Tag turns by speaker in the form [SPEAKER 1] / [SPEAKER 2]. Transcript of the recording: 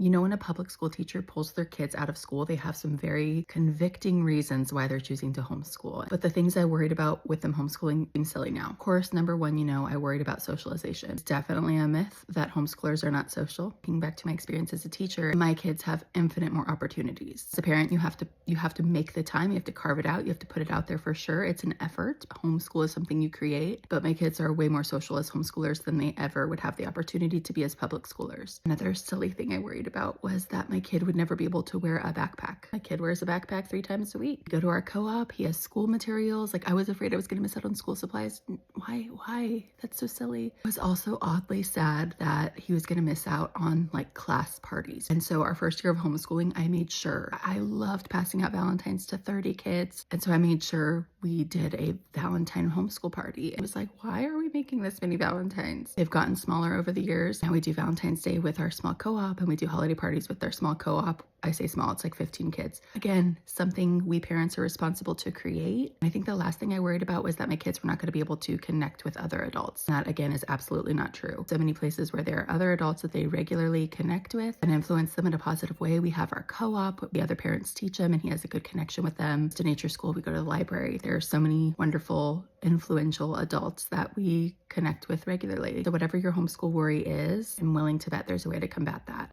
[SPEAKER 1] You know, when a public school teacher pulls their kids out of school, they have some very convicting reasons why they're choosing to homeschool. But the things I worried about with them homeschooling seem silly now. Of course, number one, I worried about socialization. It's definitely a myth that homeschoolers are not social. Looking back to my experience as a teacher, my kids have infinite more opportunities. As a parent, you have to make the time, you have to carve it out, you have to put it out there for sure. It's an effort. Homeschool is something you create, but my kids are way more social as homeschoolers than they ever would have the opportunity to be as public schoolers. Another silly thing I worried about was that my kid would never be able to wear a backpack. My kid wears a backpack 3 times a week. Go to our co-op, he has school materials. Like, I was afraid I was gonna miss out on school supplies. Why? That's so silly. I was also oddly sad that he was gonna miss out on like class parties. And so our first year of homeschooling, I made sure, I loved passing out Valentines to 30 kids. And so I made sure we did a Valentine homeschool party. It was like, why are we making this many Valentines? They've gotten smaller over the years. Now we do Valentine's Day with our small co-op and we do holiday parties with our small co-op. I say small, it's like 15 kids. Again, something we parents are responsible to create. I think the last thing I worried about was that my kids were not going to be able to connect with other adults. That again is absolutely not true. So many places where there are other adults that they regularly connect with and influence them in a positive way. We have our co-op, the other parents teach him and he has a good connection with them. To nature school, we go to the library. There are so many wonderful, influential adults that we connect with regularly. So whatever your homeschool worry is, I'm willing to bet there's a way to combat that.